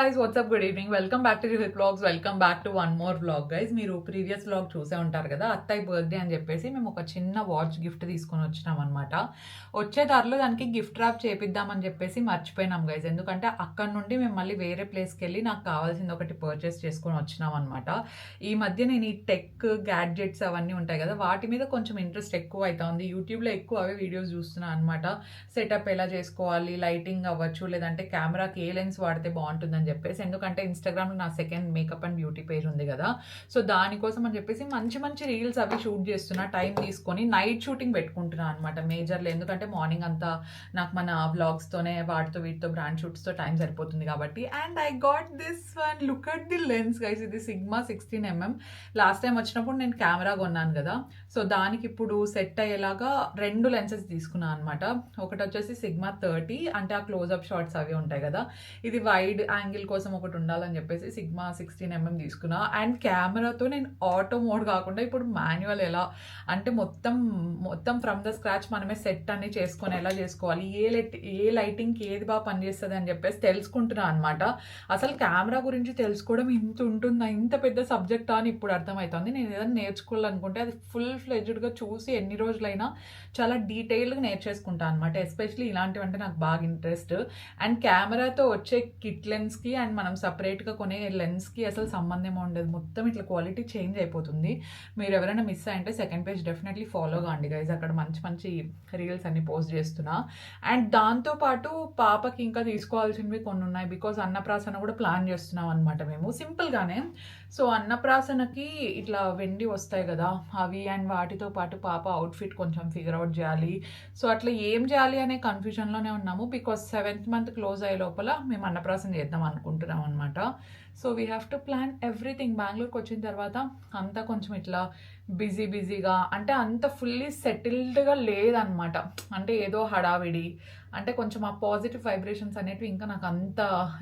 guys, what's up? Good evening. Welcome back to Rohit Vlogs. Welcome back to one more vlog, guys. మీరు previous vlog చూసే ఉంటారు కదా, అత్తయ్య birthday అని చెప్పేసి మేము ఒక చిన్న వాచ్ గిఫ్ట్ తీసుకొని వచ్చినాం అనమాట. వచ్చే దారిలో దానికి గిఫ్ట్ ర్యాప్ చేపిద్దామని చెప్పేసి మర్చిపోయినాం గైజ్. ఎందుకంటే అక్కడ నుండి మేము మళ్ళీ వేరే ప్లేస్కి వెళ్ళి నాకు కావాల్సింది ఒకటి పర్చేస్ చేసుకొని వచ్చినాం అనమాట. ఈ మధ్య నేను ఈ టెక్ గ్యాడ్జెట్స్ అవన్నీ ఉంటాయి కదా, వాటి మీద కొంచెం ఇంట్రెస్ట్ ఎక్కువ అవుతా ఉంది. యూట్యూబ్లో ఎక్కువ అవే వీడియోస్ చూస్తున్నాను అనమాట. సెటప్ ఎలా చేసుకోవాలి, లైటింగ్ అవ్వచ్చు, లేదంటే కెమెరాకి ఏ లెన్స్ వాడితే బాగుంటుందని చెప్పేసి. ఎందుకంటే ఇన్స్టాగ్రామ్లో నా second makeup and beauty page ఉంది కదా, సో దానికోసం అని చెప్పేసి మంచి మంచి రీల్స్ అవి షూట్ చేస్తున్నా. టైం తీసుకొని నైట్ షూటింగ్ పెట్టుకుంటున్నా అనమాట మేజర్లో. ఎందుకంటే మార్నింగ్ అంతా నాకు మన వ్లాగ్స్తోనే వాటితో వీటితో బ్రాండ్ షూట్స్తో టైం సరిపోతుంది కాబట్టి. And I got this one, look at the lens guys. ఇది సిగ్మా 16mm. లాస్ట్ టైం వచ్చినప్పుడు నేను కెమెరా కొన్నాను కదా, సో దానికి ఇప్పుడు సెట్ అయ్యేలాగా రెండు లెన్సెస్ తీసుకున్నాను అనమాట. ఒకటి వచ్చేసి సిగ్మా 30, అంటే ఆ క్లోజ్అప్ షాట్స్ అవి ఉంటాయి కదా. ఇది వైడ్ యాంగిల్ కోసం ఒకటి ఉండాలని చెప్పేసి సిగ్మా 16mm తీసుకున్నా. అండ్ కెమెరాతో నేను ఆటో మోడ్ కాకుండా ఇప్పుడు మాన్యువల్ ఎలా అంటే మొత్తం ఫ్రమ్ ద స్క్రాచ్ మనమే సెట్ అన్ని చేసుకొని ఎలా చేసుకోవాలి, ఏ లైటింగ్కి ఏది బాగా పనిచేస్తుంది అని చెప్పేసి తెలుసుకుంటున్నా అనమాట. అసలు కెమెరా గురించి తెలుసుకోవడం ఇంత ఉంటుందా, ఇంత పెద్ద సబ్జెక్టా అని ఇప్పుడు అర్థమవుతుంది. నేను ఏదైనా నేర్చుకోవాలనుకుంటే అది ఫుల్ ఫ్లెడ్జ్డ్గా చూసి ఎన్ని రోజులైనా చాలా డీటెయిల్గా నేర్చేసుకుంటాను అనమాట. ఎస్పెషలీ ఇలాంటివంటే నాకు బాగా ఇంట్రెస్ట్. అండ్ కెమెరాతో వచ్చే కిట్ లెన్స్కి అండ్ మనం సపరేట్గా కొనే లెన్స్కి అసలు సంబంధం ఉండదు. మొత్తం ఇట్లా క్వాలిటీ చేంజ్ అయిపోతుంది. మీరు ఎవరైనా మిస్ అయ్యంటే సెకండ్ పేజ్ డెఫినెట్లీ ఫాలో కాండి గైజ్. అక్కడ మంచి మంచి రీల్స్ అన్ని పోస్ట్ చేస్తున్నా. అండ్ దాంతోపాటు పాపకి ఇంకా తీసుకోవాల్సినవి కొన్ని ఉన్నాయి. బికాజ్ అన్నప్రాసన కూడా ప్లాన్ చేస్తున్నాం అనమాట మేము సింపుల్గానే. సో అన్నప్రాసనకి ఇట్లా వెండి వస్తాయి కదా అవి, అండ్ వాటితో పాటు పాప అవుట్ఫిట్ కొంచెం ఫిగర్ అవుట్ చేయాలి. సో అట్లా ఏం చేయాలి అనే కన్ఫ్యూజన్లోనే ఉన్నాము. బికాజ్ 7th month క్లోజ్ అయ్యే లోపల మేము అన్నప్రాసన చేద్దాం అనుకుంటున్నాం అనమాట. So we have to plan everything. బెంగళూరుకి వచ్చిన తర్వాత అంతా కొంచెం ఇట్లా బిజీగా, అంటే అంత ఫుల్లీ సెటిల్డ్గా లేదనమాట. అంటే ఏదో హడావిడి, అంటే కొంచెం ఆ పాజిటివ్ వైబ్రేషన్స్ అనేటివి ఇంకా నాకు అంత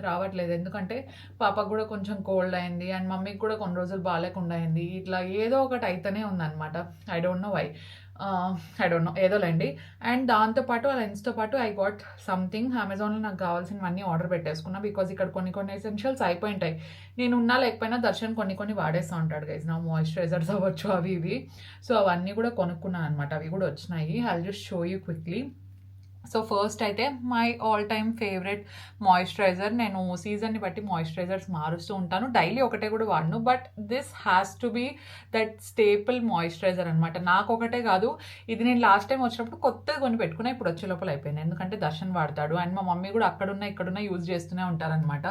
రావట్లేదు. ఎందుకంటే పాపకు కూడా కొంచెం కోల్డ్ అయింది, అండ్ మమ్మీకి కూడా కొన్ని రోజులు బాగాలేకుండా అయింది. ఇట్లా ఏదో ఒకటి అయితేనే ఉందన్నమాట. ఐ డోంట్ నో వై, ఏదోలేండి. అండ్ దాంతోపాటు ఆ లెన్స్తో పాటు ఐ గాట్ సంథింగ్ అమెజాన్లో నాకు కావాల్సినవన్నీ ఆర్డర్ పెట్టేసుకున్నా. బికాజ్ ఇక్కడ కొన్ని ఎసెన్షియల్స్ అయిపోయింటాయి. నేను ఉన్నా లేకపోయినా దర్శన్ కొన్ని వాడేస్తూ ఉంటాడు గైజ్. నా మాయిశ్చరైజర్స్ అవ్వచ్చు అవి ఇవి. సో అవన్నీ కూడా కొనుక్కున్నాను అనమాట. అవి కూడా వచ్చినాయి. I will just show you quickly. So first అయితే my all time favourite moisturiser. నేను సీజన్ని బట్టి మాయిశ్చరైజర్స్ మారుస్తూ ఉంటాను, డైలీ ఒకటే కూడా వాడను. But this has to be that staple moisturiser అనమాట. నాకు ఒకటే కాదు, ఇది నేను లాస్ట్ టైం వచ్చినప్పుడు కొత్తగా కొని పెట్టుకున్నా, ఇప్పుడు వచ్చే లోపల అయిపోయింది. ఎందుకంటే దర్శన్ వాడతాడు, అండ్ మా మమ్మీ కూడా ఇక్కడున్న యూజ్ చేస్తూనే ఉంటారనమాట.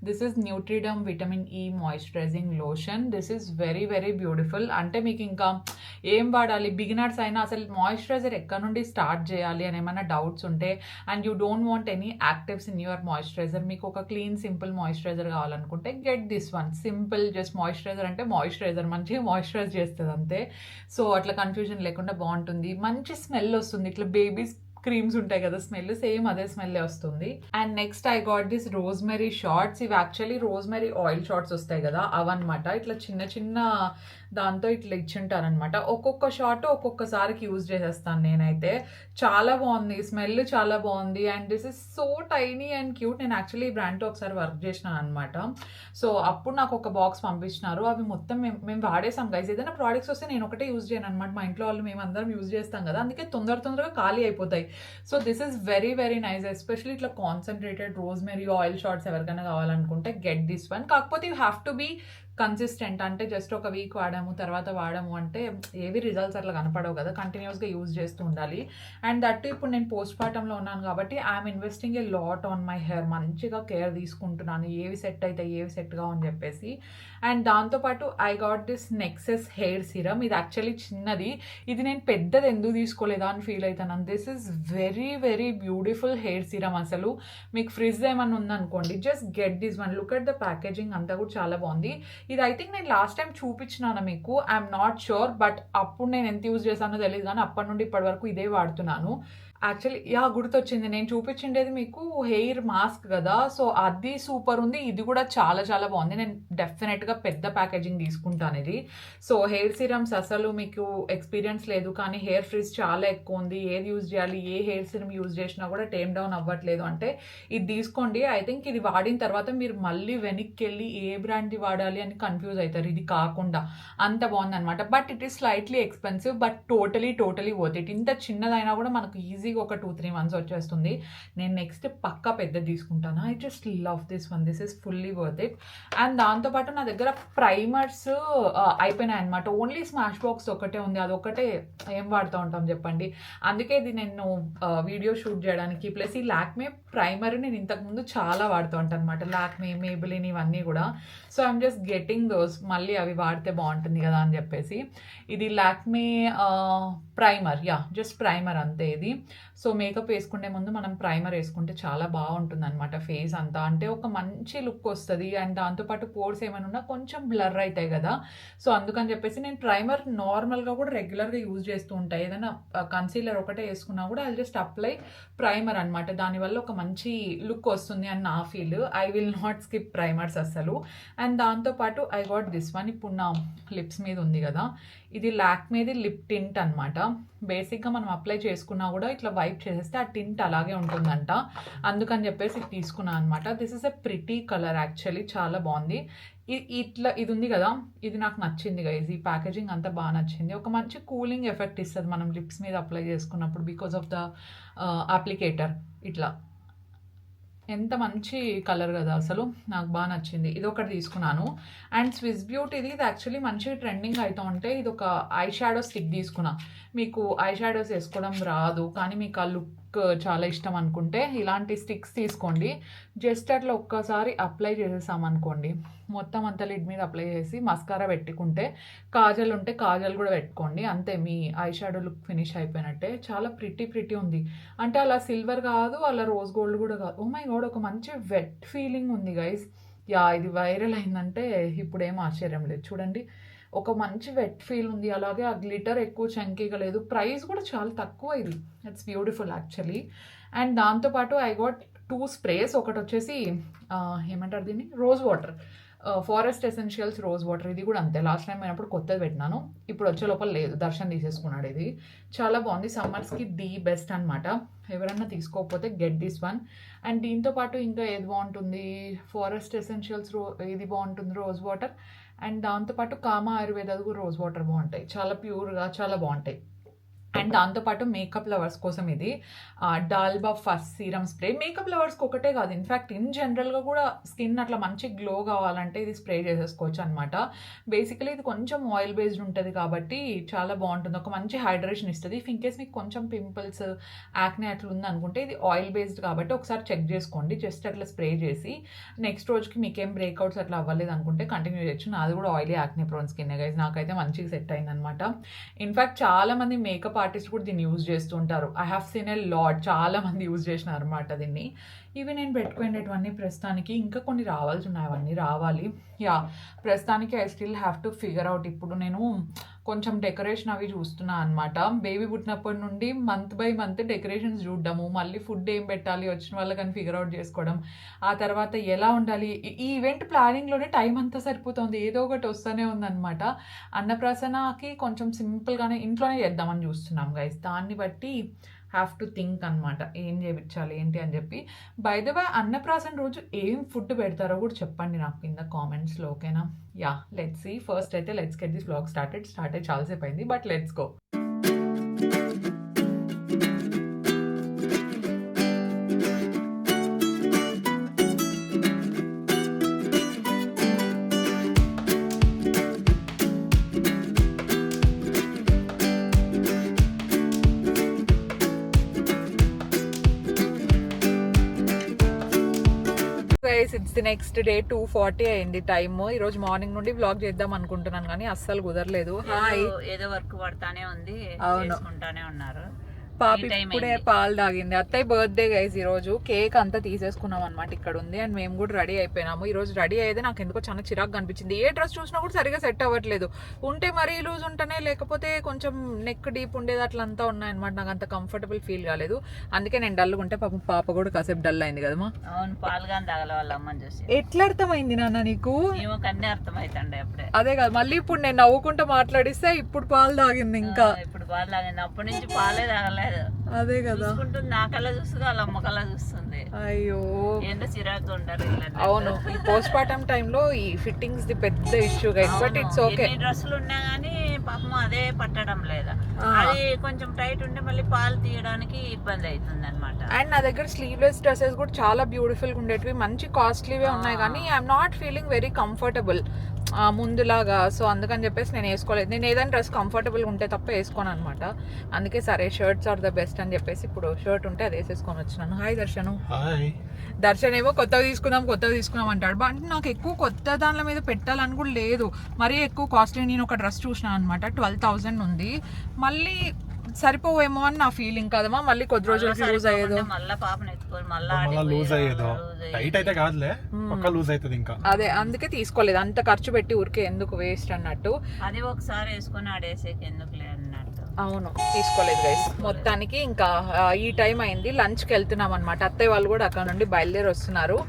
This is న్యూట్రిడమ్ vitamin E moisturising lotion. This is very very beautiful. అంటే మీకు ఇంకా ఏం వాడాలి, బిగినర్స్ అయినా అసలు మాయిశ్చరైజర్ ఎక్కడ నుండి స్టార్ట్ చేయాలి అని ఏమైనా డౌట్స్ ఉంటే, and you don't want any actives in your moisturiser, మీకు ఒక క్లీన్ సింపుల్ మాయిశ్చరైజర్ కావాలనుకుంటే get this one. Simple just moisturiser అంటే మాయిశ్చరైజర్, మంచిగా మాయిశ్చరైజ్ చేస్తుంది అంతే. సో అట్లా కన్ఫ్యూజన్ లేకుండా బాగుంటుంది. మంచి స్మెల్ వస్తుంది. ఇట్లా బేబీస్ క్రీమ్స్ ఉంటాయి కదా, స్మెల్ సేమ్ అదే స్మెల్లే వస్తుంది. And next I got this rosemary shots. ఇవి యాక్చువల్లీ రోజ్మెరీ ఆయిల్ షార్ట్స్ వస్తాయి కదా అవన్నమాట. ఇట్లా చిన్న దాంతో ఇట్లా ఇచ్చింటారనమాట. ఒక్కొక్క షార్ట్ ఒక్కొక్కసారికి యూజ్ చేసేస్తాను నేనైతే. చాలా బాగుంది, స్మెల్ చాలా బాగుంది. And this is so tiny and cute. నేను యాక్చువల్లీ ఈ బ్రాండ్తో ఒకసారి వర్క్ చేసినాను అనమాట. సో అప్పుడు నాకు ఒక బాక్స్ పంపించినారు. అవి మొత్తం మేము వాడేసాం గైస్. ఏదైనా ప్రోడక్ట్స్ వస్తే నేను ఒకటే యూజ్ చేయను అనమాట. మా ఇంట్లో వాళ్ళు మేమందరం యూజ్ చేస్తాం కదా, అందుకే తొందరగా ఖాళీ అయిపోతాయి. So this is very very nice. Especially ఇట్లా కాన్సన్ట్రేటెడ్ రోజ్మెరీ ఆయిల్ షార్ట్స్ ఎవరికైనా కావాలనుకుంటే గెట్ దిస్ వన్. కాకపోతే you have to be consistent. అంటే జస్ట్ ఒక వీక్ వాడాము తర్వాత వాడాము అంటే ఏవి రిజల్ట్స్ అట్లా కనపడవు కదా, కంటిన్యూస్గా యూజ్ చేస్తూ ఉండాలి. అండ్ దట్ ఇప్పుడు నేను పోస్ట్ పార్టంలో ఉన్నాను కాబట్టి I'm investing a lot on my hair. మంచిగా కేర్ తీసుకుంటున్నాను, ఏవి సెట్ అవుతాయి ఏవి సెట్ కావు అని చెప్పేసి. అండ్ దాంతోపాటు I got this nexus hair serum. ఇది యాక్చువల్లీ చిన్నది, ఇది నేను పెద్దది ఎందుకు తీసుకోలేదా అని ఫీల్ అవుతాను. This is very very beautiful hair serum. అసలు మీకు ఫ్రిజ్ ఏమన్నా ఉందనుకోండి, just get this one. Look at the packaging అంతా కూడా చాలా బాగుంది. ఇది ఐ థింక్ నేను లాస్ట్ టైం చూపించినాను మీకు, ఐఎమ్ నాట్ షూర్. బట్ అప్పుడు నేను ఎంత యూజ్ చేశానో తెలియదు, కానీ అప్పటి నుండి ఇప్పటి వరకు ఇదే వాడుతున్నాను. యాక్చువల్లీ గుర్తొచ్చింది. నేను చూపించిండేది మీకు హెయిర్ మాస్క్ కదా! సో, అది సూపర్ ఉంది. ఇది కూడా చాలా చాలా బాగుంది. నేను డెఫినెట్‌గా పెద్ద ప్యాకేజింగ్ తీసుకుంటాను ఇది. సో, హెయిర్ సీరమ్స్ అసలు మీకు ఎక్స్‌పీరియన్స్ లేదు. కానీ హెయిర్ ఫ్రిజ్ చాలా ఎక్కువ ఉంది. ఏది యూజ్ చేయాలి? ఏ హెయిర్ సీరమ్ యూజ్ చేసినా కూడా టేమ్ డౌన్ అవ్వట్లేదు అంటే ఇది తీసుకోండి. ఐ థింక్ ఇది వాడిన తర్వాత మీరు మళ్ళీ వెనక్కెళ్ళి ఏ బ్రాండ్‌ది వాడాలి అని కన్‌ఫ్యూజ్ అయితారు. ఇది కాకుండా అంత బాగుందనమాట. But it is slightly expensive but totally worth it. ఇంత చిన్నదైనా కూడా మనకు ఈజీగా ఒక 2-3 మంత్స్ వచ్చేస్తుంది. నేను నెక్స్ట్ పక్కా పెద్దది తీసుకుంటాను. I just love this one. This is fully worth it. And దాంతోపాటు నా దగ్గర ప్రైమర్స్ అయిపోయినాయి అనమాట. ఓన్లీ స్మాష్ బాక్స్ ఒకటే ఉంది. అదొకటే ఏం వాడుతూ ఉంటాం చెప్పండి. అందుకే ఇది నేను వీడియో షూట్ చేయడానికి ప్లస్ ఈ లాక్మే ప్రైమర్ నేను ఇంతకుముందు చాలా వాడుతూ ఉంటాను అనమాట. లాక్మే, మేబిలిన్ ఇవన్నీ కూడా. So I'm just getting those. మళ్ళీ అవి వాడితే బాగుంటుంది కదా అని చెప్పేసి ఇది లాక్మే ప్రైమర్. జస్ట్ ప్రైమర్ అంతే ఇది. సో మేకప్ వేసుకునే ముందు మనం ప్రైమర్ వేసుకుంటే చాలా బాగుంటుంది అనమాట ఫేస్ అంతా. అంటే ఒక మంచి లుక్ వస్తుంది. అండ్ దాంతోపాటు పోర్స్ ఏమైనా ఉన్నా కొంచెం బ్లర్ అవుతాయి కదా. సో అందుకని చెప్పేసి నేను ప్రైమర్ నార్మల్గా కూడా రెగ్యులర్గా యూజ్ చేస్తూ ఉంటాను. ఏదైనా కన్సీలర్ ఒకటే వేసుకున్నా కూడా ఐ జస్ట్ అప్లై ప్రైమర్ అనమాట. దానివల్ల ఒక మంచి లుక్ వస్తుంది అని నా feel. I will not skip primers అస్సలు. అండ్ దాంతోపాటు ఐ గాట్ దిస్ వన్. ఇప్పుడు నా లిప్స్ మీద ఉంది కదా, ఇది లాక్మేది లిప్ టింట్ అనమాట. బేసిక్గా మనం అప్లై చేసుకున్నా కూడా ఇట్లా వైప్ చేసేస్తే ఆ టింట్ అలాగే ఉంటుందంట. అందుకని చెప్పేసి తీసుకున్నాను అనమాట. This is a pretty colour actually, చాలా బాగుంది. ఇట్లా ఇది ఉంది కదా, ఇది నాకు నచ్చింది గైస్. ఈ ప్యాకేజింగ్ అంతా బాగా నచ్చింది. ఒక మంచి కూలింగ్ ఎఫెక్ట్ ఇస్తుంది మనం లిప్స్ మీద అప్లై చేసుకున్నప్పుడు బికాస్ ఆఫ్ ద అప్లికేటర్. ఇట్లా ఎంత మంచి కలర్ కదా, అసలు నాకు బాగా నచ్చింది. ఇది ఒకటి తీసుకున్నాను. అండ్ స్విస్ బ్యూటీది ఇది యాక్చువల్లీ మంచిగా ట్రెండింగ్ అవుతూ ఉంటే ఇది ఒక ఐ షాడో స్టిక్ తీసుకున్నా. మీకు ఐ షాడోస్ వేసుకోవడం రాదు కానీ మీకు ఆ లుక్ చాలా ఇష్టం అనుకుంటే ఇలాంటి స్టిక్స్ తీసుకోండి. జస్ట్ అట్లా ఒక్కసారి అప్లై చేసేసామనుకోండి, మొత్తం అంతా లిడ్ మీద అప్లై చేసి మస్కారా పెట్టుకుంటే, కాజల్ ఉంటే కాజల్ కూడా పెట్టుకోండి, అంతే me eye shadow look finish అయిపోయినట్టే. చాలా ప్రిటీ ఉంది. అంటే అలా సిల్వర్ కాదు, అలా రోజ్ గోల్డ్ కూడా కాదు. ఓ మై గాడ్, ఒక మంచి వెట్ ఫీలింగ్ ఉంది గైస్. ఇది వైరల్ అయిందంటే ఇప్పుడు ఏం ఆశ్చర్యం లేదు. చూడండి, ఒక మంచి వెట్ ఫీల్ ఉంది. అలాగే ఆ గ్లిటర్ ఎక్కువ చంకీగా లేదు. ప్రైస్ కూడా చాలా తక్కువ. ఇది ఇట్స్ బ్యూటిఫుల్ యాక్చువల్లీ. అండ్ దాంతోపాటు ఐ గాట్ 2 స్ప్రేస్. ఒకటి వచ్చేసి ఏమంటారు దీన్ని, rose water, forest essentials rose water. ఇది కూడా అంతే, లాస్ట్ టైం అయినప్పుడు కొత్తది పెట్టినాను, ఇప్పుడు వచ్చే లోపల లేదు, దర్శన్ తీసేసుకున్నాడు. ఇది చాలా బాగుంది, సమ్మర్స్కి ది బెస్ట్ అనమాట. ఎవరన్నా తీసుకోకపోతే గెట్ దిస్ వన్. అండ్ దీంతోపాటు ఇంకా ఏది బాగుంటుంది, ఫారెస్ట్ ఎసెన్షియల్స్ ఇది బాగుంటుంది, రోజ్ వాటర్. అండ్ దాంతోపాటు కామా ఆయుర్వేదాలు కూడా రోజ్ వాటర్ బాగుంటాయి, చాలా ప్యూర్గా చాలా బాగుంటాయి. అండ్ దాంతోపాటు మేకప్ లవర్స్ కోసం ఇది డాల్బా ఫస్ట్ సీరమ్ స్ప్రే. మేకప్ లవర్స్కి ఒకటే కాదు, ఇన్ఫ్యాక్ట్ ఇన్ జనరల్గా కూడా స్కిన్ అట్లా మంచి గ్లో కావాలంటే ఇది స్ప్రే చేసేసుకోవచ్చు అనమాట. బేసికలీ ఇది కొంచెం ఆయిల్ బేస్డ్ ఉంటుంది కాబట్టి చాలా బాగుంటుంది, ఒక మంచి హైడ్రేషన్ ఇస్తుంది. ఇఫ్ ఇన్ కేస్ మీకు కొంచెం పింపుల్స్, యాక్నే అట్లా ఉందనుకుంటే ఇది ఆయిల్ బేస్డ్ కాబట్టి ఒకసారి చెక్ చేసుకోండి. జస్ట్ అట్లా స్ప్రే చేసి నెక్స్ట్ రోజుకి మీకేం బ్రేక్అవుట్స్ అట్లా అవ్వలేదు అనుకుంటే కంటిన్యూ చేయొచ్చు. నాది కూడా oily acne prone skin guys, నాకైతే మంచిగా సెట్ అయిందనమాట. ఇన్ఫ్యాక్ట్ చాలా మంది మేకప్ ఆర్టిస్ట్ కూడా దీన్ని యూజ్ చేస్తుంటారు. I have seen a lot, చాలా మంది యూజ్ చేసినారు అనమాట దీన్ని. ఇవి నేను పెట్టుకునేటవన్నీ ప్రస్తుతానికి, ఇంకా కొన్ని రావాల్సి ఉన్నాయి, అవన్నీ రావాలి. ప్రస్తుతానికి I still have to figure out. ఇప్పుడు నేను కొంచెం డెకరేషన్ అవి చూస్తున్నా అనమాట. బేబీ పుట్టినప్పటి నుండి మంత్ బై మంత్ డెకరేషన్స్ చూడడము, మళ్ళీ ఫుడ్ ఏం పెట్టాలి వచ్చిన వాళ్ళకని ఫిగర్ అవుట్ చేసుకోవడం, ఆ తర్వాత ఎలా ఉండాలి, ఈ ఈవెంట్ ప్లానింగ్లోనే టైం అంతా సరిపోతుంది. ఏదో ఒకటి వస్తూనే ఉందన్నమాట. అన్నప్రాసనకి కొంచెం సింపుల్గానే ఇంట్లోనే చేద్దామని చూస్తున్నాం గైస్. దాన్ని బట్టి హ్యావ్ టు థింక్ అనమాట, ఏం చేయించాలి ఏంటి అని చెప్పి. బై ద వే అన్నప్రాసన రోజు ఏం ఫుడ్ పెడతారో కూడా చెప్పండి నాకు కింద కామెంట్స్లో, ఓకేనా? Let's see. ఫస్ట్ అయితే let's get this vlog start అయ్యి చాలాసేపు అయింది, but let's go. It's the next day, 2:40 అయింది టైమ్. ఈ రోజు మార్నింగ్ నుండి వ్లాగ్ చేద్దాం అనుకుంటున్నాను కానీ అస్సలు కుదరలేదు. ఏదో వర్క్ పడతానే ఉంది, చేసుకుంటానే ఉన్నారు. పాప ఇప్పుడే పాలు తాగింది. అత్తయ్య బర్త్డే గైస్ ఈ రోజు. కేక్ అంతా తీసేసుకున్నాం అనమాట, ఇక్కడ ఉంది. అండ్ మేము కూడా రెడీ అయిపోయినాము. ఈ రోజు రెడీ అయితే నాకు ఎందుకో చాలా చిరాకు కనిపించింది. ఏ డ్రెస్ చూసినా కూడా సరిగా సెట్ అవ్వట్లేదు. ఉంటే మరీ లూజ్ ఉంటేనే, లేకపోతే కొంచెం నెక్ డీప్ ఉండేది అట్లంతా ఉన్నాయన్నమాట. నాకు అంత కంఫర్టబుల్ ఫీల్ కాలేదు. అందుకే నేను డల్గా ఉంటే పాప కూడా కాసేపు డల్ అయింది కదమ్మా. అవును, పాలుగా తాగల వాళ్ళ అమ్మని చూసి. ఎట్లా అర్థమైంది నాన్న నీకు? అన్నీ అర్థమైతండి అప్పుడే. అదే కదా, మళ్ళీ ఇప్పుడు నేను నవ్వుకుంటూ మాట్లాడిస్తే ఇప్పుడు పాలు తాగింది. ఇంకా ఇప్పుడు పాలు తాగింది, అప్పటి నుంచి పాలే తాగలేదు. అదే కదా, నా కళ్ళ చూస్తుంది, వాళ్ళ అమ్మ కళ్ళ చూస్తుంది. అయ్యో ఏంటో చిరాకు ఉంటారు. అవును, ఈ పోస్ట్ పార్టం టైంలో ఈ ఫిట్టింగ్స్ ది పెద్ద issue guys. But it's okay. డ్రెస్సులు ఉన్నా గానీ పాపం అదే పట్టడం లేదా, అది కొంచెం టైట్ ఉంటే మళ్ళీ పాలు తీయడానికి ఇబ్బంది అవుతుంది అనమాట. అండ్ నా దగ్గర స్లీవ్లెస్ డ్రెస్సెస్ కూడా చాలా బ్యూటిఫుల్ గా ఉండేటివి, మంచి కాస్ట్లీవే ఉన్నాయి, కానీ I'm not feeling very comfortable ముందులాగా. సో అందుకని చెప్పేసి నేను వేసుకోలేదు. నేను ఏదైనా డ్రెస్ కంఫర్టబుల్ ఉంటే తప్ప వేసుకోను అనమాట. అందుకే సరే షర్ట్స్ ఆర్ ద బెస్ట్ అని చెప్పేసి ఇప్పుడు షర్ట్ ఉంటే అది వేసేసుకొని వచ్చినాను. హాయ్ దర్శను. దర్శన్ ఏమో కొత్తగా తీసుకుందాం అంటాడు. బట్ నాకు ఎక్కువ కొత్త దానిల మీద పెట్టాలని కూడా లేదు. మరీ ఎక్కువ కాస్ట్లీ. నేను ఒక డ్రెస్ చూసినాను అనమాట, 12,000 ఉంది. మళ్ళీ సరిపోవేమో అని నా ఫీలింగ్ కదమ్మా. మళ్ళీ కొద్ది రోజులకి లూజ్ అయ్యేదో, అదే అందుకే తీసుకోలేదు. అంత ఖర్చు పెట్టి ఊరికే ఎందుకు వేస్ట్ అన్నట్టు. అది ఒకసారి వేసుకొని ఆడేసేకి ఎందుకు అన్నట్టు. అవును, తీసుకోలేదు గైస్. మొత్తానికి ఇంకా ఈ టైం అయింది, లంచ్కి వెళ్తున్నాం అనమాట. అత్తయ్య వాళ్ళు కూడా అక్కడ నుండి బయలుదేరి వస్తున్నారు.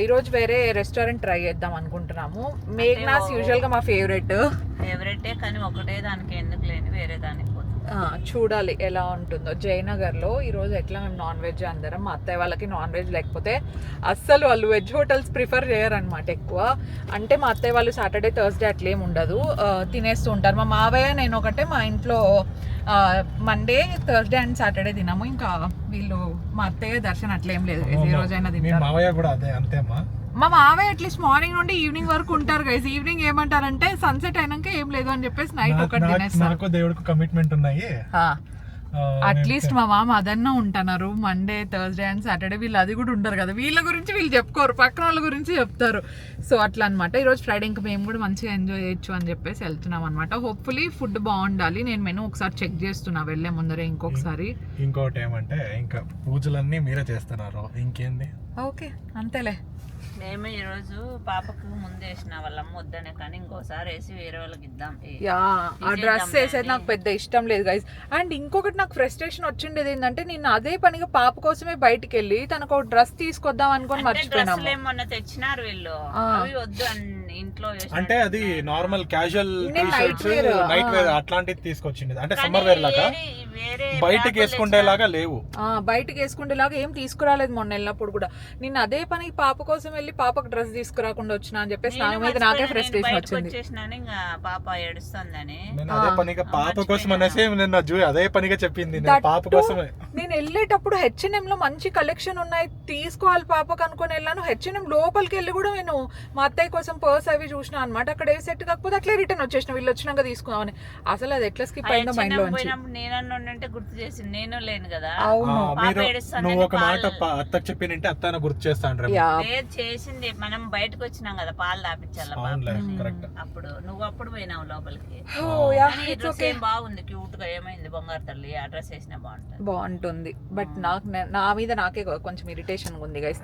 ఈరోజు వేరే రెస్టారెంట్ ట్రై చేద్దాం అనుకుంటున్నాము. మేఘ్నాస్ యూజువల్గా మా ఫేవరెటే, కానీ ఒకటే దానికి ఎందుకు లేని వేరే దానికి చూడాలి ఎలా ఉంటుందో. జయనగర్లో ఈరోజు ఎట్లా మేము నాన్ వెజ్ అందరం, మా అత్తయ్య వాళ్ళకి నాన్ వెజ్ లేకపోతే అస్సలు వాళ్ళు వెజ్ హోటల్స్ ప్రిఫర్ చేయరనమాట ఎక్కువ. అంటే మా అత్తయ్య వాళ్ళు సాటర్డే థర్స్డే అట్లేం ఉండదు, తినేస్తూ ఉంటారు. మా మావయ్య నేను ఒకటే మా ఇంట్లో మండే థర్స్డే అండ్ సాటర్డే తినము. ఇంకా వీళ్ళు మా అత్తయ్య దర్శనం అట్లేం లేదు, ఏ రోజైనా తింటారు. మా మావయ్య అట్లీస్ట్ మార్నింగ్ నుండి ఈవినింగ్ వరకు ఉంటారు గైస్. ఈవినింగ్ ఏమంటారంటే సన్సెట్ అయినాక ఏం లేదు అని చెప్పేసి నైట్ ఒకటి తినేస్తారు. దేవుడికి కమిట్మెంట్ ఉన్నాయి. అట్లీస్ట్ మా మామ అదన్నా ఉంటున్నారు. మండే థర్స్డే అండ్ సాటర్డే వీళ్ళు అది కూడా ఉంటారు కదా. వీళ్ళ గురించి వీళ్ళు చెప్పుకోరు, పక్కన వాళ్ళ గురించి చెప్తారు. సో అట్లా అనమాట. ఈరోజు ఫ్రైడే ఇంకా మేము కూడా మంచిగా ఎంజాయ్ చేయొచ్చు అని చెప్పేసి వెళ్తున్నాం అనమాట. హోప్ఫుల్లీ ఫుడ్ బాగుండాలి. నేను మెనూ ఒకసారి చెక్ చేస్తున్నా వెళ్ళే ముందరే ఇంకొకసారి. ఇంకోటి ఏమంటే ఇంకా పూజలన్నీ మీరే చేస్తున్నారు, ఇంకేంది. ఓకే అంతేలే. మేము ఈ రోజు పాపకు ముందు వేసిన వాళ్ళం వద్దనే, కానీ ఇంకోసారి వేసి వేరే వాళ్ళకి ఇద్దాం. ఆ డ్రెస్ వేసేది నాకు పెద్ద ఇష్టం లేదు గైస్. అండ్ ఇంకొకటి నాకు ఫ్రస్ట్రేషన్ వచ్చిండేది ఏంటంటే, నేను అదే పనిగా పాప కోసమే బయటికి వెళ్ళి తనకు ఒక డ్రెస్ తీసుకొద్దాం అనుకొని మర్చిపోయినాము. మొన్న తెచ్చినారు వీళ్ళు, అవి వద్దు ఇంట్లో. అంటే అది నార్మల్ క్యాజువల్ నైట్ వేర్ అట్లాంటిది తీసుకొచ్చింది. అంటే సమ్మర్ వేర్ లాగా బయటకి వేసుకుంటేలాగా లేవు, బయటకి వేసుకుంటేలాగా ఏం తీసుకురాలేదు మొన్న వెళ్ళినప్పుడు కూడా. నేను అదే పని పాప కోసం వెళ్ళి పాపకు డ్రెస్ తీసుకురాకుండా వచ్చినా అని చెప్పేసి నా మీద నాకే ఫ్రస్ట్రేషన్ వచ్చింది. పాప ఏడుస్తుందని అదే పనిగా పాప కోసం అనేసి అదే పనిగా చెప్పింది పాప కోసమే. నేను వెళ్ళేటప్పుడు H&M లో మంచి కలెక్షన్ ఉన్నాయి, తీసుకోవాలి పాపకు అనుకుని వెళ్ళాను. H&M లోపలికి వెళ్ళి కూడా నేను మా అత్తయ్య కోసం పర్స్ అవి చూసినా అనమాట. అక్కడ ఏ సెట్ కాకపోతే అట్లే రిటర్న్ వచ్చేసిన, వీళ్ళు వచ్చినాక తీసుకుందామని. అసలు అది ఎట్లా స్కిప్ అయిందో మైండ్ లో నేనంటే గుర్తు చేసింది, నేను లేను కదా. నువ్వు ఒక మాట అత్తకు చెప్పినంటే అత్త గుర్తు చేస్తాను చేసింది. మనం బయటకు వచ్చినాం కదా, పాలు తాపించాలి. అప్పుడు నువ్వు అప్పుడు పోయినావు లోపలికి. బాగుంది, క్యూట్ గా. ఏమైంది బంగారు తల్లి, అడ్రస్ వేసినా బాగుంటుంది. బట్ నాకు నా మీద నాకే కొంచెం ఇరిటేషన్ ఉంది గైస్.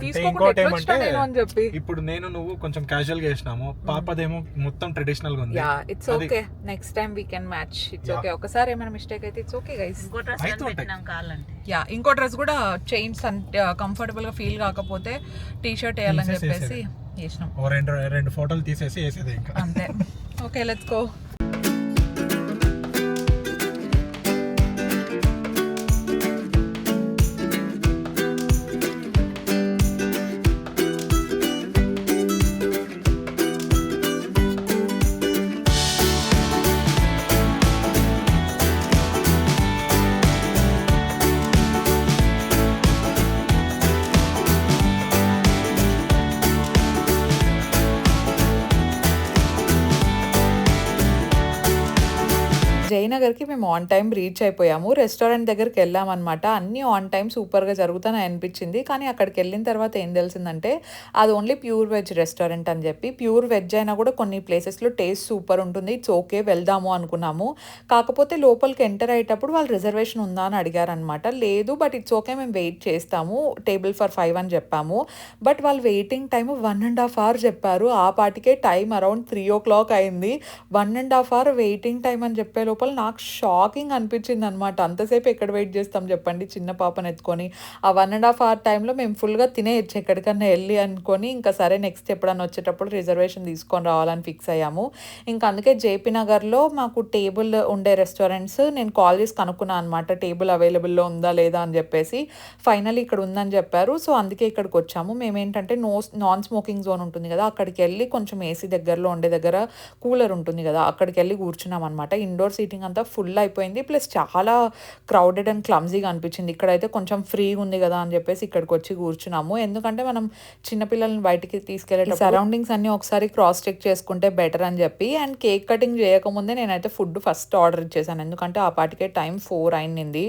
చెప్పి ఇప్పుడు నేను నువ్వు కొంచెం క్యాజువల్ గా వేసినాము, పాపదేమో మొత్తం ట్రెడిషనల్ గా ఉంది. It's okay, next time we can match. It's okay. ఒకసారి ఏమైనా మిస్టేక్ అయితే ఇట్స్ ఓకే గైస్. ఇంకో డ్రెస్ కూడా చైన్స్ కంఫర్టబుల్ గా ఫీల్ కాకపోతే టీ షర్ట్ వేయాలని చెప్పేసి వేసినాం. రెండు ఫోటోలు తీసేసి వేసేది ఇంకా అంతే. Okay, let's go. జయనగర్కి మేము ఆన్ టైం రీచ్ అయిపోయాము. రెస్టారెంట్ దగ్గరికి వెళ్ళామన్నమాట. అన్నీ ఆన్ టైం సూపర్గా జరుగుతాయని అనిపించింది. కానీ అక్కడికి వెళ్ళిన తర్వాత ఏం తెలిసిందంటే అది ఓన్లీ ప్యూర్ వెజ్ రెస్టారెంట్ అని చెప్పి. ప్యూర్ వెజ్ అయినా కూడా కొన్ని ప్లేసెస్లో టేస్ట్ సూపర్ ఉంటుంది, ఇట్స్ ఓకే వెళ్దాము అనుకున్నాము. కాకపోతే లోపలికి ఎంటర్ అయ్యేటప్పుడు వాళ్ళు రిజర్వేషన్ ఉందా అని అడిగారనమాట. లేదు, బట్ ఇట్స్ ఓకే మేము వెయిట్ చేస్తాము, టేబుల్ ఫర్ 5 అని చెప్పాము. బట్ వాళ్ళు వెయిటింగ్ టైం 1.5 hours చెప్పారు. ఆ పాటికే టైం అరౌండ్ 3 o'clock అయింది. 1.5 hour వెయిటింగ్ టైం అని చెప్పే లోపల నాకు షాకింగ్ అనిపించింది అనమాట. అంతసేపు ఎక్కడ వెయిట్ చేస్తాం చెప్పండి చిన్న పాపను ఎత్తుకొని. ఆ 1.5 hour టైంలో మేము ఫుల్గా తినేయచ్చు ఎక్కడికన్నా వెళ్ళి అనుకొని, ఇంకా సరే నెక్స్ట్ ఎప్పుడన్నా వచ్చేటప్పుడు రిజర్వేషన్ తీసుకొని రావాలని ఫిక్స్ అయ్యాము. ఇంకా అందుకే జేపీ నగర్లో మాకు టేబుల్ ఉండే రెస్టారెంట్స్ నేను కాల్ చేసి కనుక్కున్నాను అనమాట, టేబుల్ అవైలబుల్లో ఉందా లేదా అని చెప్పేసి. ఫైనల్లీ ఇక్కడ ఉందని చెప్పారు. సో అందుకే ఇక్కడికి వచ్చాము. మేమేంటంటే నాన్ స్మోకింగ్ జోన్ ఉంటుంది కదా, అక్కడికి వెళ్ళి కొంచెం ఏసీ దగ్గరలో ఉండే దగ్గర కూలర్ ఉంటుంది కదా, అక్కడికి వెళ్ళి కూర్చున్నాం అనమాట. ఇండోర్ సీటింగ్ అంతా ఫుల్ అయిపోయింది, ప్లస్ చాలా క్రౌడెడ్ అండ్ క్లమ్జీగా అనిపించింది. ఇక్కడైతే కొంచెం ఫ్రీగా ఉంది కదా అని చెప్పేసి ఇక్కడికి వచ్చి కూర్చున్నాము. ఎందుకంటే మనం చిన్నపిల్లల్ని బయటికి తీసుకెళ్ళే సరౌండింగ్స్ అన్ని ఒకసారి క్రాస్ చెక్ చేసుకుంటే బెటర్ అని చెప్పి. అండ్ కేక్ కటింగ్ చేయకముందే నేనైతే ఫుడ్ ఫస్ట్ ఆర్డర్ ఇచ్చేసాను, ఎందుకంటే ఆ పాటికే టైం 4 అయింది.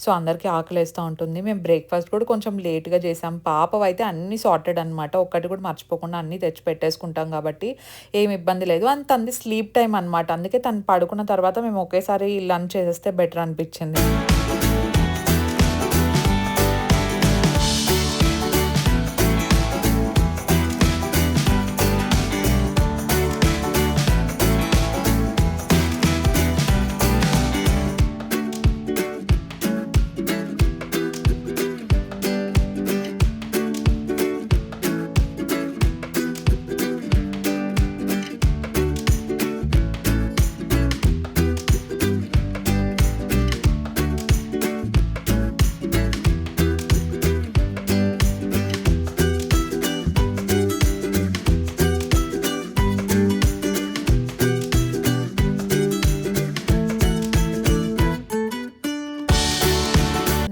సో అందరికీ ఆకలిస్తూ ఉంటుంది. మేము బ్రేక్ఫాస్ట్ కూడా కొంచెం లేట్గా చేసాం. పాప అయితే అన్ని సార్టెడ్ అనమాట, ఒక్కటి కూడా మర్చిపోకుండా అన్నీ తెచ్చి పెట్టేసుకుంటాం కాబట్టి ఏం ఇబ్బంది లేదు. అండ్ తనది స్లీప్ టైం అనమాట, అందుకే తను పడుకున్న తర్వాత మేము ఒకేసారి లంచ్ చేసేస్తే బెటర్ అనిపించింది.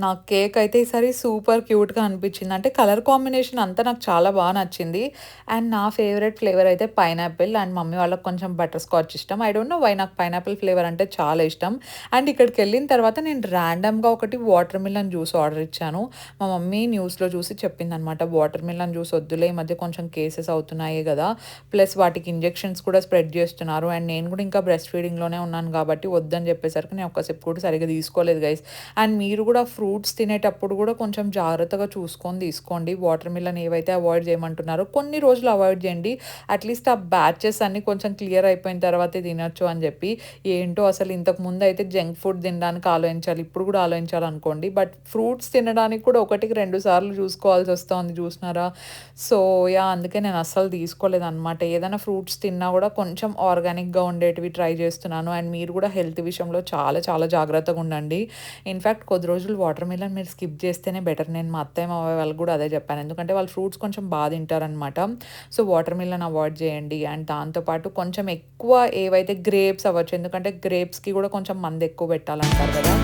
నాకు కేక్ అయితే ఈసారి సూపర్ క్యూట్గా అనిపించింది. అంటే కలర్ కాంబినేషన్ అంతా నాకు చాలా బాగా నచ్చింది. అండ్ నా ఫేవరెట్ ఫ్లేవర్ అయితే పైనాపిల్. అండ్ మమ్మీ వాళ్ళకి కొంచెం బటర్ స్కాచ్ ఇష్టం. ఐ డోంట్ నో వై, నాకు పైనాపిల్ ఫ్లేవర్ అంటే చాలా ఇష్టం. అండ్ ఇక్కడికి వెళ్ళిన తర్వాత నేను ర్యాండమ్గా ఒకటి వాటర్ మిలన్ జ్యూస్ ఆర్డర్ ఇచ్చాను. మా మమ్మీ న్యూస్లో చూసి చెప్పిందనమాట, వాటర్ మిలన్ జ్యూస్ వద్దులే, ఈ మధ్య కొంచెం కేసెస్ అవుతున్నాయి కదా, ప్లస్ వాటికి ఇంజెక్షన్స్ కూడా స్ప్రెడ్ చేస్తున్నారు. అండ్ నేను కూడా ఇంకా బ్రెస్ట్ ఫీడింగ్లోనే ఉన్నాను కాబట్టి వద్దని చెప్పేసరికి నేను ఒక సిప్ కూడా సరిగ్గా తీసుకోలేదు గైస్. అండ్ మీరు కూడా ఫ్రూట్స్ తినేటప్పుడు కూడా కొంచెం జాగ్రత్తగా చూసుకొని తీసుకోండి. వాటర్ మిలన్ ఏవైతే అవాయిడ్ చేయమంటున్నారో కొన్ని రోజులు అవాయిడ్ చేయండి. అట్లీస్ట్ ఆ బ్యాచెస్ అన్నీ కొంచెం క్లియర్ అయిపోయిన తర్వాతే తినొచ్చు అని చెప్పి. ఏంటో అసలు ఇంతకు ముందు అయితే జంక్ ఫుడ్ తినడానికి ఆలోచించాలి, ఇప్పుడు కూడా ఆలోచించాలనుకోండి. బట్ ఫ్రూట్స్ తినడానికి కూడా 1-2 సార్లు చూసుకోవాల్సి వస్తుంది, చూసినారా. సో అందుకే నేను అస్సలు తీసుకోలేదు అనమాట. ఏదైనా ఫ్రూట్స్ తిన్నా కూడా కొంచెం ఆర్గానిక్గా ఉండేటివి ట్రై చేస్తున్నాను. అండ్ మీరు కూడా హెల్త్ విషయంలో చాలా చాలా జాగ్రత్తగా ఉండండి. ఇన్ఫ్యాక్ట్ కొద్ది రోజులు వాటర్ మిలన్ మీరు స్కిప్ చేస్తేనే బెటర్. నేను మా అత్తయ్య మా వాళ్ళకి కూడా అదే చెప్పాను, ఎందుకంటే వాళ్ళు ఫ్రూట్స్ కొంచెం బాగా తింటారనమాట. సో వాటర్ మిలన్ అవాయిడ్ చేయండి. అండ్ దాంతోపాటు కొంచెం ఎక్కువ ఏవైతే గ్రేప్స్ అవ్వచ్చు, ఎందుకంటే గ్రేప్స్కి కూడా కొంచెం మందు ఎక్కువ పెట్టాలంటారు కదా.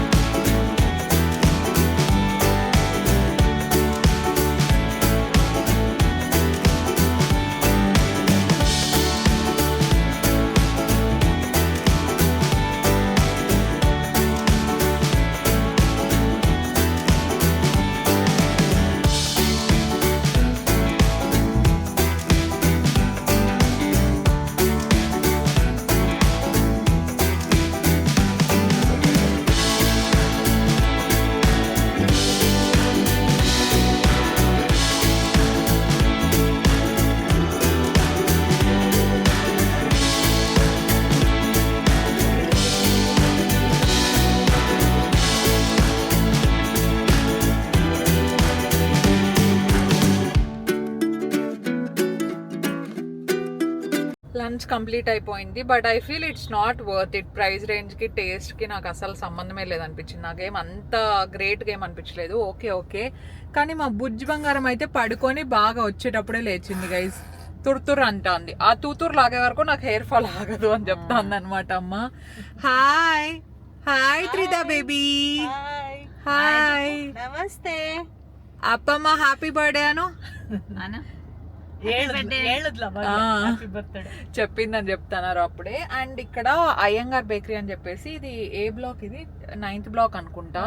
లంచ్ కంప్లీట్ అయిపోయింది. But I feel it's not worth it. Price రేంజ్కి టేస్ట్కి నాకు అసలు సంబంధమే లేదనిపించింది. నాకేం అంత గ్రేట్గా ఏం అనిపించలేదు. ఓకే కానీ మా బుజ్జి బంగారం అయితే పడుకొని బాగా వచ్చేటప్పుడే లేచింది గైస్. తుర్తురు అంటుంది. ఆ తూతురు లాగే వరకు నాకు హెయిర్ ఫాల్ ఆగదు అని చెప్తాంది అనమాట అమ్మ. Hi త్రిదా baby. హాయ్ నమస్తే అప్పమ్మ, హ్యాపీ బర్త్డే అను. చెప్పిందని చెప్తున్నారు అప్పుడే. అండ్ ఇక్కడ అయ్యంగార్ బేకరీ అని చెప్పేసి, ఇది ఏ బ్లాక్, ఇది 9th బ్లాక్ అనుకుంటా,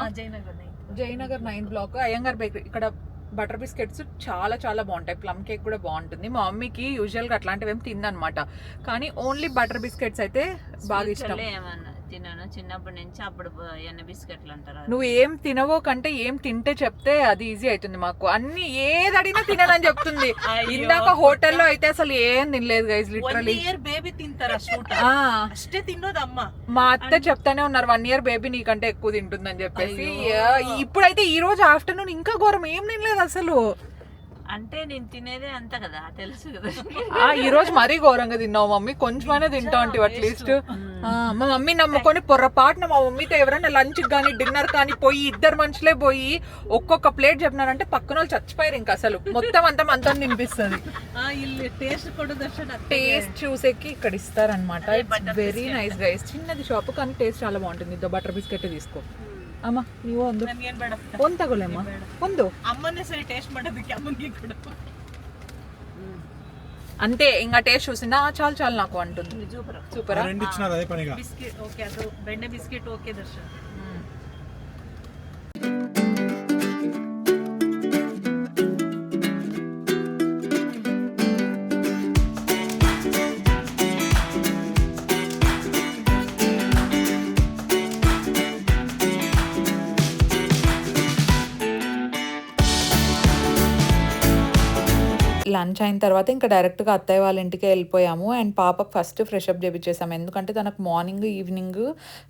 Jayanagar 9th block Iyengar bakery. ఇక్కడ బటర్ బిస్కెట్స్ చాలా చాలా బాగుంటాయి, ప్లమ్ కేక్ కూడా బాగుంటుంది. మా మమ్మీకి యూజువల్గా అట్లాంటివి ఏం తిందనమాట, కానీ ఓన్లీ బటర్ బిస్కెట్స్ అయితే బాగా ఇష్టం. తిన్నాను చిన్నప్పటి నుంచి. అప్పుడు ఎన్న బిస్కెట్లు అంటారు. నువ్వు ఏం తినవో కంటే ఏం తింటే చెప్తే అది ఈజీ అవుతుంది మాకు. అన్ని ఏది అడిగినా తినని చెప్తుంది. ఇందాక హోటల్లో అయితే అసలు ఏం తినలేదు గైస్, లిటరలీ. బేబీ తింటారా అష్టే తిన్నోదమ్మా. మా అత్త చెప్తానే ఉన్నారు 1 year బేబీ నీకంటే ఎక్కువ తింటుందని చెప్పేసి. ఇప్పుడైతే ఈ రోజు ఆఫ్టర్నూన్ ఇంకా ఘోరం, ఏం తినలేదు అసలు. అంటే నేను తినేదే అంత కదా, తెలుసు కదా. ఈ రోజు మరీ ఘోరంగా తిన్నావు మమ్మీ, కొంచెమైనా తింటా అంటే అట్లీస్ట్. మా మమ్మీ నమ్ముకొని పొరపాటున మా మమ్మీతో ఎవరైనా లంచ్ కానీ డిన్నర్ కానీ పోయి, 2 మనుషులే పోయి ఒక్కొక్క ప్లేట్ చెప్పినారంటే పక్కన వాళ్ళు చచ్చిపోయారు ఇంకా అసలు. మొత్తం అంతా మనతో తినిపిస్తుంది. టేస్ట్ చూసేకి ఇక్కడ ఇస్తారనమాట. It's very nice guys. చిన్నది షాప్ కానీ టేస్ట్ చాలా బాగుంటుంది. ఇదో బటర్ బిస్కెట్ తీసుకో ಅಮ್ಮ ನೀವು ಒಂದು ತಗೊಳ್ಳಮ್ಮ ಒಂದು ಅಮ್ಮನೇ ಸರಿ ಟೇಸ್ಟ್ ಮಾಡೋದಕ್ಕೆ ಅಮ್ಮನಿಗೆ ಕೊಡು అంతే. ఇంకా టేస్ట్ చూసినా చాలు చాలు నాకు అంటుంది. సూపర్ రెండు ఇచ్చినారు అదే పనిగా. బిస్కెట్ ఓకే, ಅದು ಬೆಣ್ಣೆ ಬಿಸ್ಕೆಟ್ ಓಕೆ ದರ್ಶನ್. లంచ్ అయిన తర్వాత ఇంకా డైరెక్ట్గా అత్తయ్య వాళ్ళ ఇంటికి వెళ్ళిపోయాము. అండ్ పాప ఫస్ట్ ఫ్రెష్ అప్ చేయించేసాము, ఎందుకంటే తనకు మార్నింగ్ ఈవినింగ్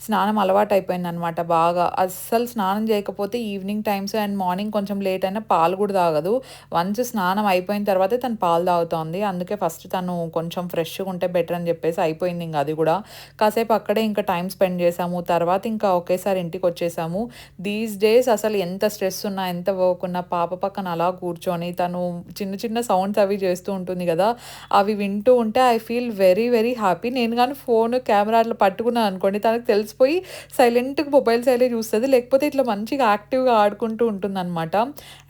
స్నానం అలవాటు అయిపోయింది అనమాట బాగా. అస్సలు స్నానం చేయకపోతే ఈవినింగ్ టైమ్స్ అండ్ మార్నింగ్ కొంచెం లేట్ అయినా పాలు కూడా తాగదు. వన్స్ స్నానం అయిపోయిన తర్వాతే తను పాలు తాగుతోంది. అందుకే ఫస్ట్ తను కొంచెం ఫ్రెష్గా ఉంటే బెటర్ అని చెప్పేసి అయిపోయింది. ఇంకా అది కూడా కాసేపు అక్కడే ఇంకా టైం స్పెండ్ చేసాము. తర్వాత ఇంకా ఒకేసారి ఇంటికి వచ్చేసాము. దీస్ డేస్ అసలు ఎంత స్ట్రెస్ ఉన్నా ఎంత వర్క్ ఉన్నా పాప పక్కన అలా కూర్చొని తను చిన్న చిన్న సౌండ్స్ అవి చేస్తూ ఉంటుంది కదా, అవి వింటూ ఉంటే I feel very very happy. నేను కానీ ఫోన్ కెమెరా అట్లా పట్టుకున్నాను అనుకోండి, తనకు తెలిసిపోయి సైలెంట్గా మొబైల్ సైలే చూస్తుంది, లేకపోతే ఇట్లా మంచిగా యాక్టివ్గా ఆడుకుంటూ ఉంటుంది అనమాట.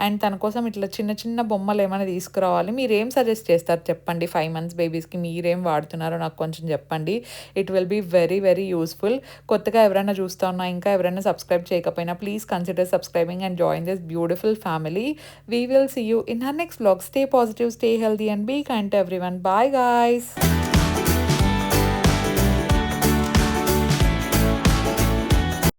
అండ్ తన కోసం ఇట్లా చిన్న చిన్న బొమ్మలు ఏమైనా తీసుకురావాలి. మీరు ఏం సజెస్ట్ చేస్తారు చెప్పండి? 5 months బేబీస్కి మీరేం వాడుతున్నారో నాకు కొంచెం చెప్పండి. It will be very very useful. కొత్తగా ఎవరైనా చూస్తా ఉన్నా, ఇంకా ఎవరైనా సబ్స్క్రైబ్ చేయకపోయినా please consider subscribing and join this beautiful family. We will see you in our next vlog. Stay positive, stay healthy and be kind to everyone. Bye guys.